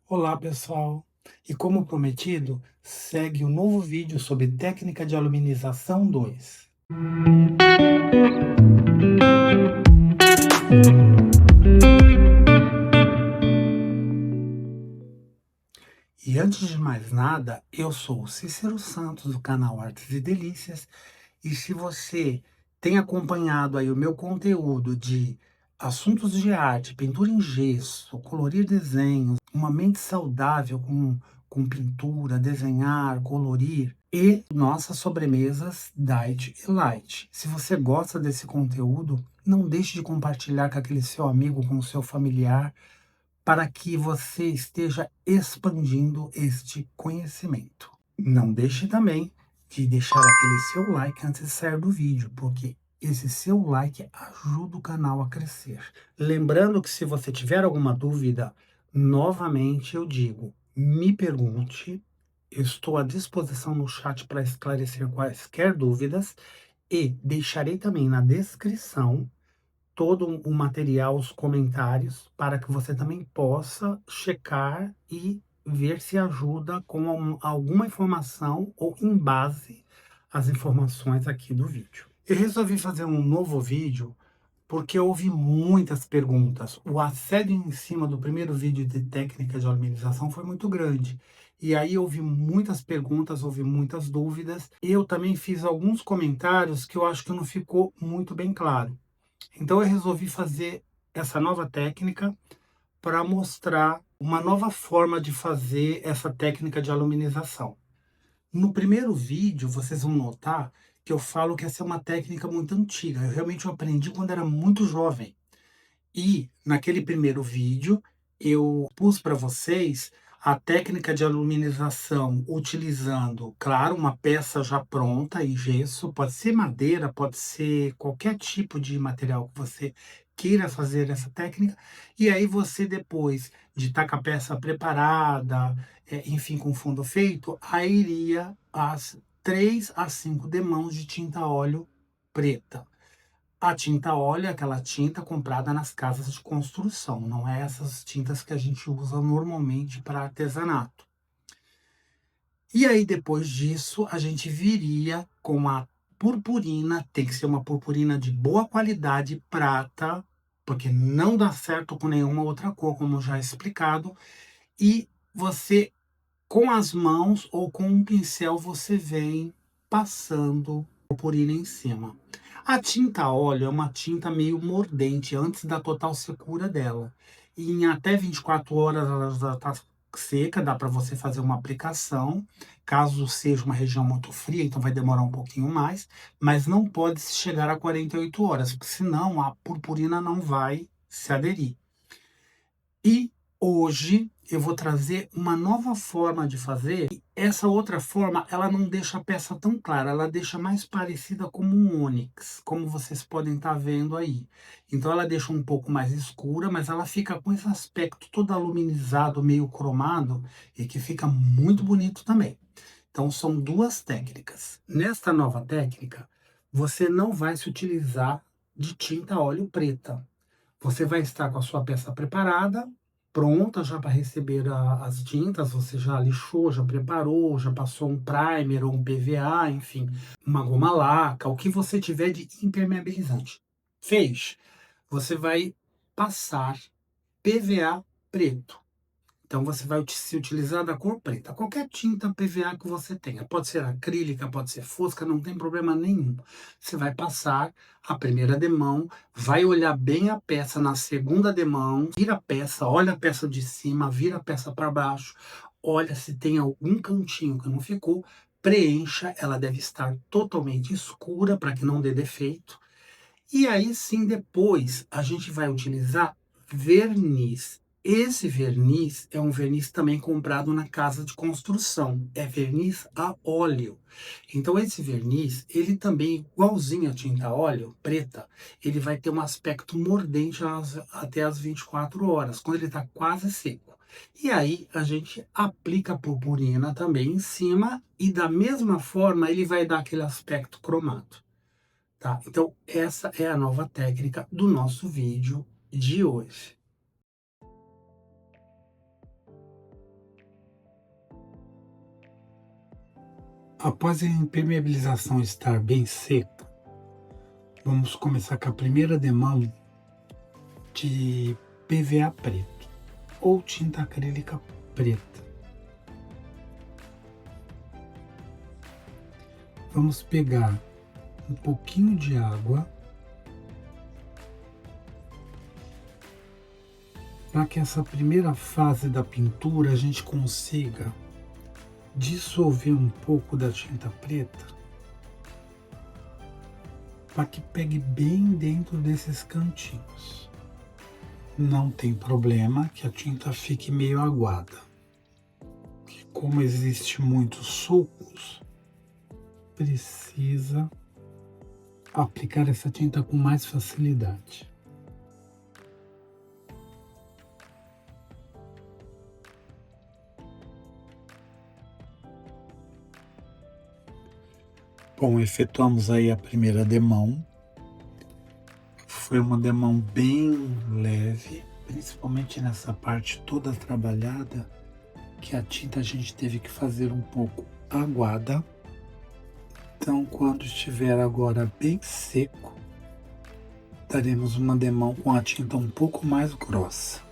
Olá pessoal, e como prometido, segue o novo vídeo sobre técnica de aluminização 2. E antes de mais nada, eu sou o Cícero Santos do canal Artes e Delícias, e se você tem acompanhado aí o meu conteúdo de assuntos de arte, pintura em gesso, colorir desenhos, uma mente saudável com pintura, desenhar, colorir e nossas sobremesas Diet e Light. Se você gosta desse conteúdo, não deixe de compartilhar com aquele seu amigo, com o seu familiar, para que você esteja expandindo este conhecimento. Não deixe também de deixar aquele seu like antes de sair do vídeo, porque esse seu like ajuda o canal a crescer. Lembrando que se você tiver alguma dúvida, novamente eu digo, me pergunte, eu estou à disposição no chat para esclarecer quaisquer dúvidas e deixarei também na descrição todo o material, os comentários, para que você também possa checar e ver se ajuda com alguma informação ou em base às informações aqui do vídeo. Eu resolvi fazer um novo vídeo porque houve muitas perguntas. O assédio em cima do primeiro vídeo de técnica de aluminização foi muito grande. E aí houve muitas perguntas, houve muitas dúvidas. Eu também fiz alguns comentários que eu acho que não ficou muito bem claro. Então eu resolvi fazer essa nova técnica para mostrar uma nova forma de fazer essa técnica de aluminização. No primeiro vídeo, vocês vão notar que eu falo que essa é uma técnica muito antiga. Eu realmente aprendi quando era muito jovem. E naquele primeiro vídeo, eu pus para vocês a técnica de aluminização utilizando, claro, uma peça já pronta em gesso, pode ser madeira, pode ser qualquer tipo de material que você queira fazer essa técnica, e aí você depois de estar com a peça preparada, enfim, com o fundo feito, aí iria as 3 a 5 demãos de tinta óleo preta. A tinta óleo é aquela tinta comprada nas casas de construção, não é essas tintas que a gente usa normalmente para artesanato. E aí, depois disso, a gente viria com a purpurina, tem que ser uma purpurina de boa qualidade, prata, porque não dá certo com nenhuma outra cor, como já explicado, e você, com as mãos ou com um pincel, você vem passando purpurina em cima. A tinta óleo é uma tinta meio mordente antes da total secura dela. E em até 24 horas ela já está seca, dá para você fazer uma aplicação. Caso seja uma região muito fria, então vai demorar um pouquinho mais, mas não pode chegar a 48 horas, porque senão a purpurina não vai se aderir. E hoje eu vou trazer uma nova forma de fazer. E essa outra forma, ela não deixa a peça tão clara, ela deixa mais parecida como um ônix, como vocês podem estar vendo aí. Então ela deixa um pouco mais escura, mas ela fica com esse aspecto todo aluminizado, meio cromado, e que fica muito bonito também. Então são duas técnicas. Nesta nova técnica, você não vai se utilizar de tinta óleo preta. Você vai estar com a sua peça preparada, pronta já para receber as tintas, você já lixou, já preparou, já passou um primer ou um PVA, enfim, uma goma laca, o que você tiver de impermeabilizante. Fez, você vai passar PVA preto. Então você vai se utilizar da cor preta, qualquer tinta PVA que você tenha, pode ser acrílica, pode ser fosca, não tem problema nenhum. Você vai passar a primeira demão, vai olhar bem a peça na segunda demão, vira a peça, olha a peça de cima, vira a peça para baixo, olha se tem algum cantinho que não ficou, preencha, ela deve estar totalmente escura para que não dê defeito. E aí sim, depois a gente vai utilizar verniz. Esse verniz é um verniz também comprado na casa de construção. É verniz a óleo. Então esse verniz, ele também, igualzinho a tinta óleo preta, ele vai ter um aspecto mordente até as 24 horas, quando ele está quase seco. E aí a gente aplica a purpurina também em cima e da mesma forma ele vai dar aquele aspecto cromado. Tá? Então, essa é a nova técnica do nosso vídeo de hoje. Após a impermeabilização estar bem seca, vamos começar com a primeira demão de PVA preto ou tinta acrílica preta. Vamos pegar um pouquinho de água para que essa primeira fase da pintura a gente consiga dissolver um pouco da tinta preta para que pegue bem dentro desses cantinhos. Não tem problema que a tinta fique meio aguada, que como existe muitos sulcos, precisa aplicar essa tinta com mais facilidade. Bom, efetuamos aí a primeira demão. Foi uma demão bem leve, principalmente nessa parte toda trabalhada, que a tinta a gente teve que fazer um pouco aguada. Então, quando estiver agora bem seco, daremos uma demão com a tinta um pouco mais grossa.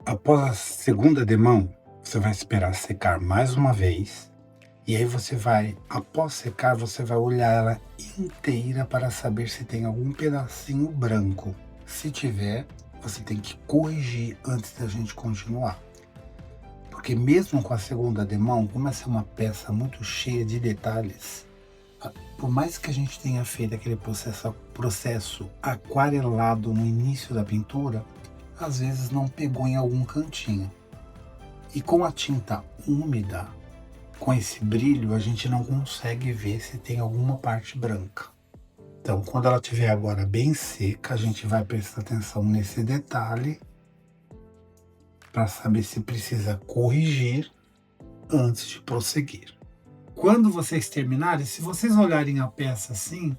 Após a segunda demão, você vai esperar secar mais uma vez. E aí você vai, após secar, você vai olhar ela inteira para saber se tem algum pedacinho branco. Se tiver, você tem que corrigir antes da gente continuar. Porque mesmo com a segunda demão, como essa é uma peça muito cheia de detalhes, por mais que a gente tenha feito aquele processo aquarelado no início da pintura, às vezes não pegou em algum cantinho. E com a tinta úmida, com esse brilho, a gente não consegue ver se tem alguma parte branca. Então, quando ela estiver agora bem seca, a gente vai prestar atenção nesse detalhe para saber se precisa corrigir antes de prosseguir. Quando vocês terminarem, se vocês olharem a peça assim,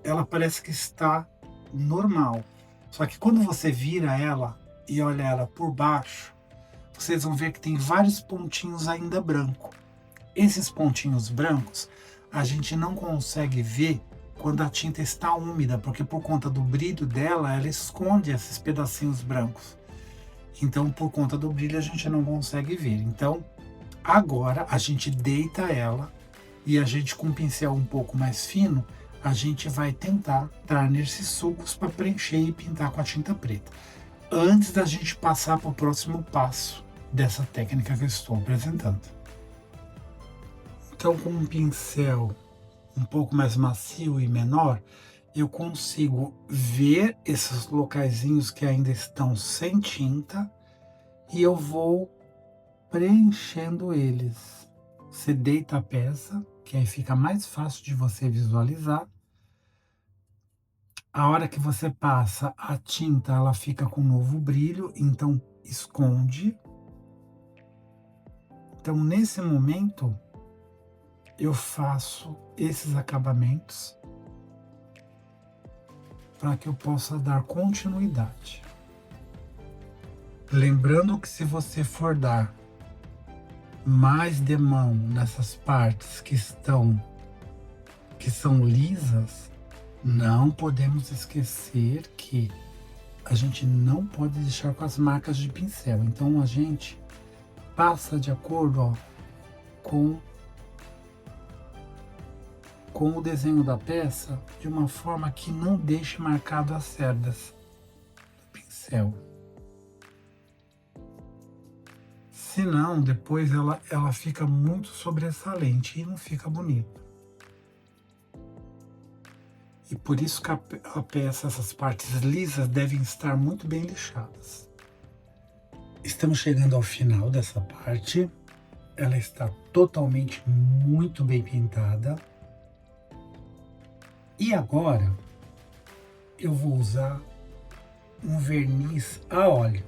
ela parece que está normal. Só que quando você vira ela e olha ela por baixo, vocês vão ver que tem vários pontinhos ainda branco. Esses pontinhos brancos a gente não consegue ver quando a tinta está úmida, porque por conta do brilho dela, ela esconde esses pedacinhos brancos. Então, por conta do brilho, a gente não consegue ver. Então, agora a gente deita ela e a gente, com um pincel um pouco mais fino, a gente vai tentar dar nesses sulcos para preencher e pintar com a tinta preta, antes da gente passar para o próximo passo dessa técnica que eu estou apresentando. Então, com um pincel um pouco mais macio e menor, eu consigo ver esses locaizinhos que ainda estão sem tinta e eu vou preenchendo eles. Você deita a peça, que aí fica mais fácil de você visualizar. A hora que você passa a tinta, ela fica com um novo brilho, então esconde. Então, nesse momento, eu faço esses acabamentos para que eu possa dar continuidade. Lembrando que se você for dar mais demão nessas partes que são lisas, não podemos esquecer que a gente não pode deixar com as marcas de pincel. Então a gente passa de acordo, ó, com o desenho da peça de uma forma que não deixe marcado as cerdas do pincel. Senão, depois ela fica muito sobressalente e não fica bonito. E por isso que a peça, essas partes lisas devem estar muito bem lixadas. Estamos chegando ao final dessa parte. Ela está totalmente muito bem pintada. E agora eu vou usar um verniz a óleo.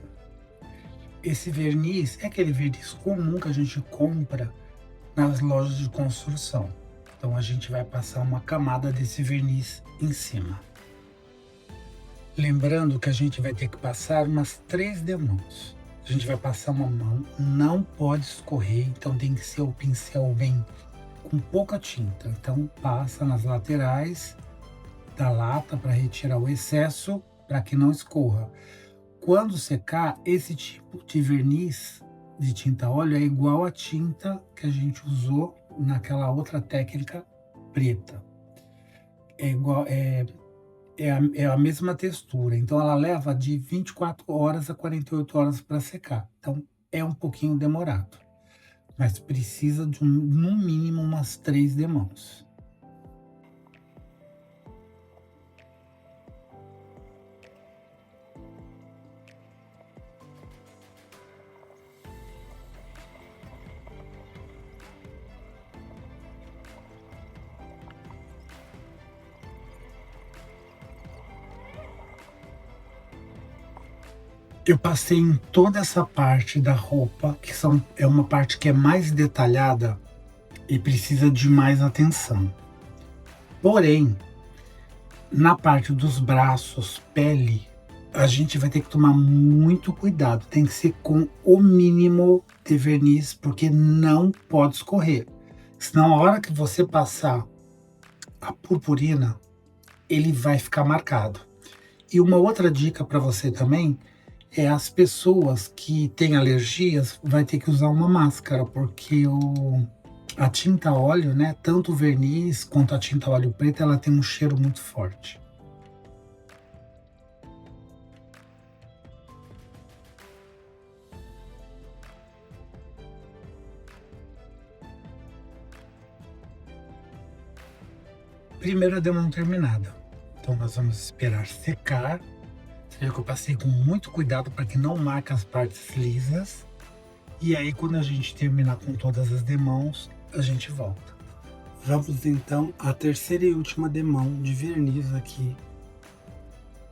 Esse verniz é aquele verniz comum que a gente compra nas lojas de construção. Então a gente vai passar uma camada desse verniz em cima. Lembrando que a gente vai ter que passar umas 3 demãos. A gente vai passar uma mão, não pode escorrer, então tem que ser o pincel bem com pouca tinta. Então passa nas laterais da lata para retirar o excesso, para que não escorra. Quando secar, esse tipo de verniz de tinta óleo é igual à tinta que a gente usou naquela outra técnica preta. É a mesma textura, então ela leva de 24 horas a 48 horas para secar. Então é um pouquinho demorado, mas precisa de no mínimo umas 3 demãos. Eu passei em toda essa parte da roupa, é uma parte que é mais detalhada e precisa de mais atenção. Porém, na parte dos braços, pele, a gente vai ter que tomar muito cuidado. Tem que ser com o mínimo de verniz, porque não pode escorrer. Senão, a hora que você passar a purpurina, ele vai ficar marcado. E uma outra dica para você também é as pessoas que têm alergias vai ter que usar uma máscara, porque a tinta óleo, né, tanto o verniz quanto a tinta óleo preta, ela tem um cheiro muito forte. Primeiro a demão terminada. Então nós vamos esperar secar. Você viu que eu passei com muito cuidado para que não marque as partes lisas. E aí quando a gente terminar com todas as demãos, a gente volta. Vamos então à terceira e última demão de verniz aqui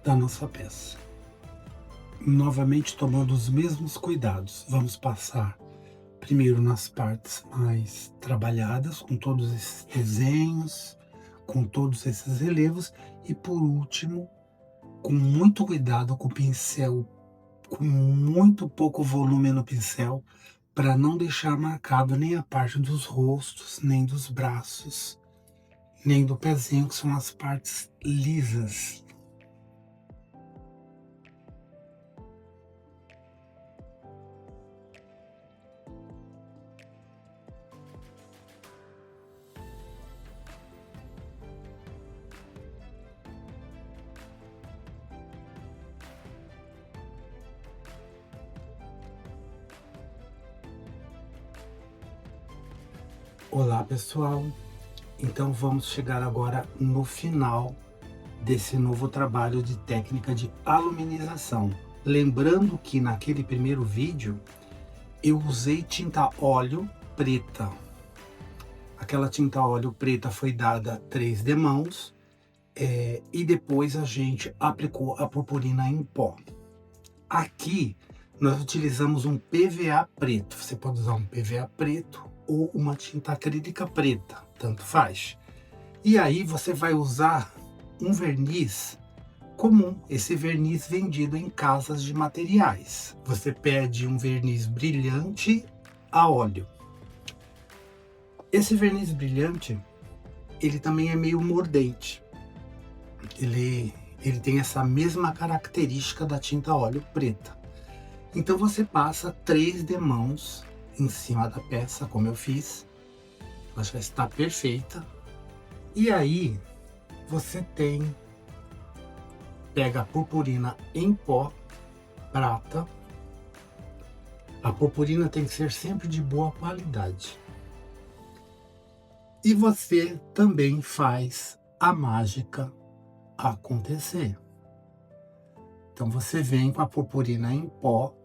da nossa peça. Novamente tomando os mesmos cuidados, vamos passar primeiro nas partes mais trabalhadas, com todos esses desenhos, com todos esses relevos, e por último, com muito cuidado com o pincel, com muito pouco volume no pincel, para não deixar marcado nem a parte dos rostos, nem dos braços, nem do pezinho, que são as partes lisas. Olá pessoal, então vamos chegar agora no final desse novo trabalho de técnica de aluminização. Lembrando que naquele primeiro vídeo eu usei tinta óleo preta. Aquela tinta óleo preta foi dada 3 demãos e depois a gente aplicou a purpurina em pó. Aqui nós utilizamos um PVA preto, você pode usar um PVA preto ou uma tinta acrílica preta, tanto faz. E aí você vai usar um verniz comum, esse verniz vendido em casas de materiais. Você pede um verniz brilhante a óleo. Esse verniz brilhante, ele também é meio mordente. Ele tem essa mesma característica da tinta óleo preta. Então você passa 3 demãos em cima da peça, como eu fiz. Ela já está perfeita. E aí você pega a purpurina em pó prata. A purpurina tem que ser sempre de boa qualidade. E você também faz a mágica acontecer. Então você vem com a purpurina em pó.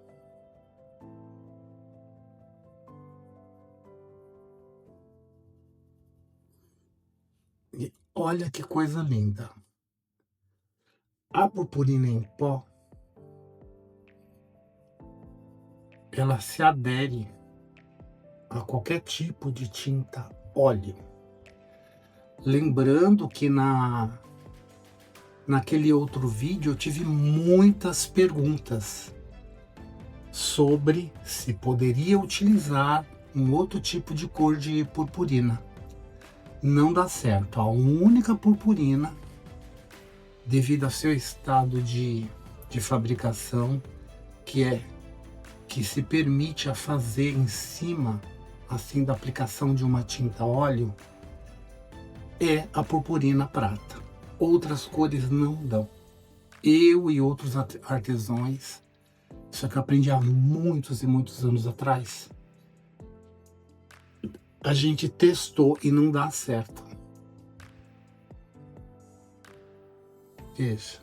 E olha que coisa linda. A purpurina em pó, ela se adere a qualquer tipo de tinta óleo. Lembrando que naquele outro vídeo eu tive muitas perguntas sobre se poderia utilizar um outro tipo de cor de purpurina. Não dá certo. A única purpurina, devido ao seu estado de fabricação, que se permite a fazer em cima, assim, da aplicação de uma tinta óleo, é a purpurina prata. Outras cores não dão. Eu e outros artesãos, isso que eu aprendi há muitos e muitos anos atrás, a gente testou e não dá certo. Veja.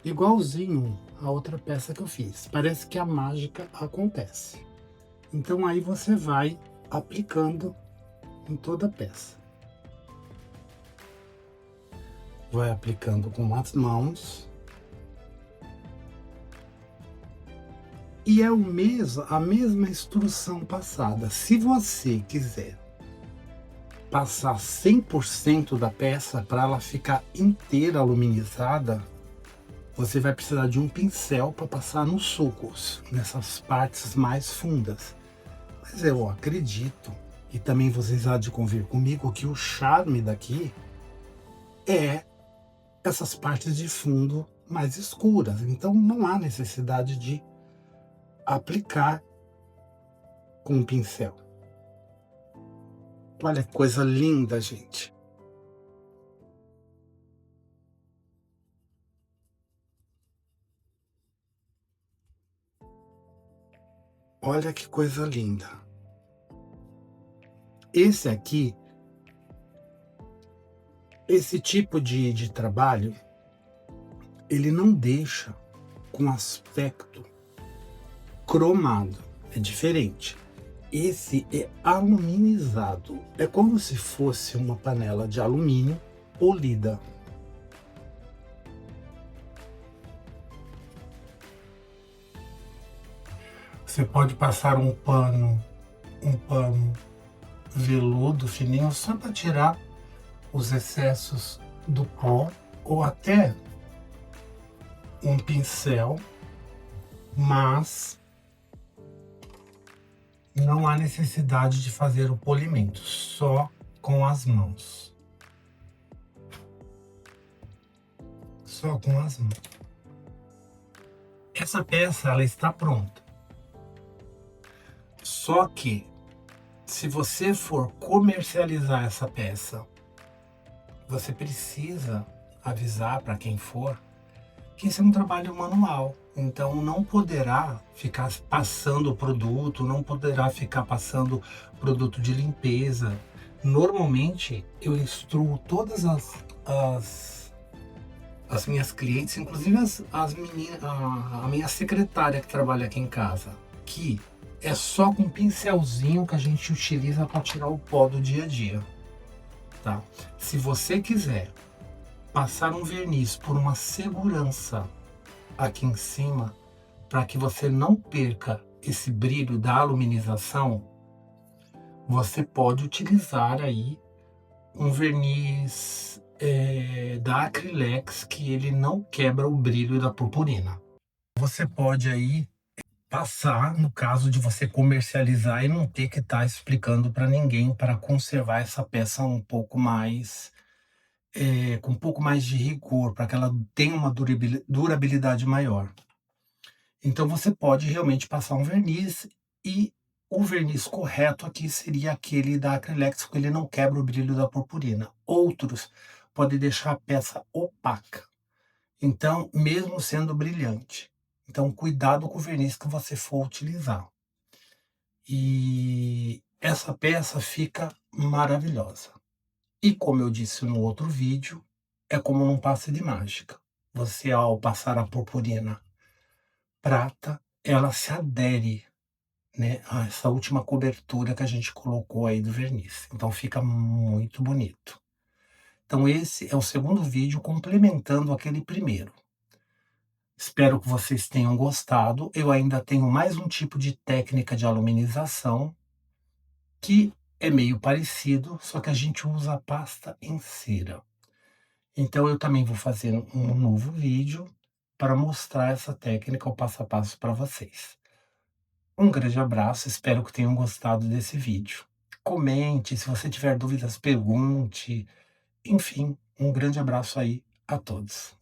Igualzinho a outra peça que eu fiz. Parece que a mágica acontece. Então aí você vai aplicando em toda a peça. Vai aplicando com as mãos. E é a mesma instrução passada. Se você quiser passar 100% da peça para ela ficar inteira aluminizada, você vai precisar de um pincel para passar nos sulcos, nessas partes mais fundas. Mas eu acredito, e também vocês há de convir comigo, que o charme daqui é essas partes de fundo mais escuras. Então não há necessidade de aplicar com um pincel. Olha que coisa linda, gente. Olha que coisa linda. Esse aqui, esse tipo de trabalho, ele não deixa com aspecto cromado, é diferente. Esse é aluminizado, é como se fosse uma panela de alumínio polida. Você pode passar um pano veludo fininho só para tirar os excessos do pó, ou até um pincel, mas não há necessidade de fazer o polimento, só com as mãos. Só com as mãos. Essa peça, ela está pronta. Só que, se você for comercializar essa peça, você precisa avisar para quem for que isso é um trabalho manual. Então não poderá ficar passando produto, não poderá ficar passando produto de limpeza. Normalmente eu instruo todas as minhas clientes, inclusive as meninas, a minha secretária que trabalha aqui em casa, que é só com um pincelzinho que a gente utiliza para tirar o pó do dia a dia, tá? Se você quiser passar um verniz por uma segurança aqui em cima, para que você não perca esse brilho da aluminização, você pode utilizar aí um verniz da Acrylex, que ele não quebra o brilho da purpurina. Você pode aí passar, no caso de você comercializar e não ter que estar explicando para ninguém, para conservar essa peça um pouco mais, com um pouco mais de rigor, para que ela tenha uma durabilidade maior. Então você pode realmente passar um verniz, e o verniz correto aqui seria aquele da Acrylex, porque ele não quebra o brilho da purpurina. Outros podem deixar a peça opaca, então mesmo sendo brilhante. Então cuidado com o verniz que você for utilizar. E essa peça fica maravilhosa. E como eu disse no outro vídeo, é como num passe de mágica. Você, ao passar a purpurina prata, ela se adere, né, a essa última cobertura que a gente colocou aí do verniz, então fica muito bonito. Então esse é o segundo vídeo complementando aquele primeiro. Espero que vocês tenham gostado. Eu ainda tenho mais um tipo de técnica de aluminização, que é meio parecido, só que a gente usa a pasta em cera. Então eu também vou fazer um novo vídeo para mostrar essa técnica, o passo a passo para vocês. Um grande abraço, espero que tenham gostado desse vídeo. Comente, se você tiver dúvidas, pergunte. Enfim, um grande abraço aí a todos.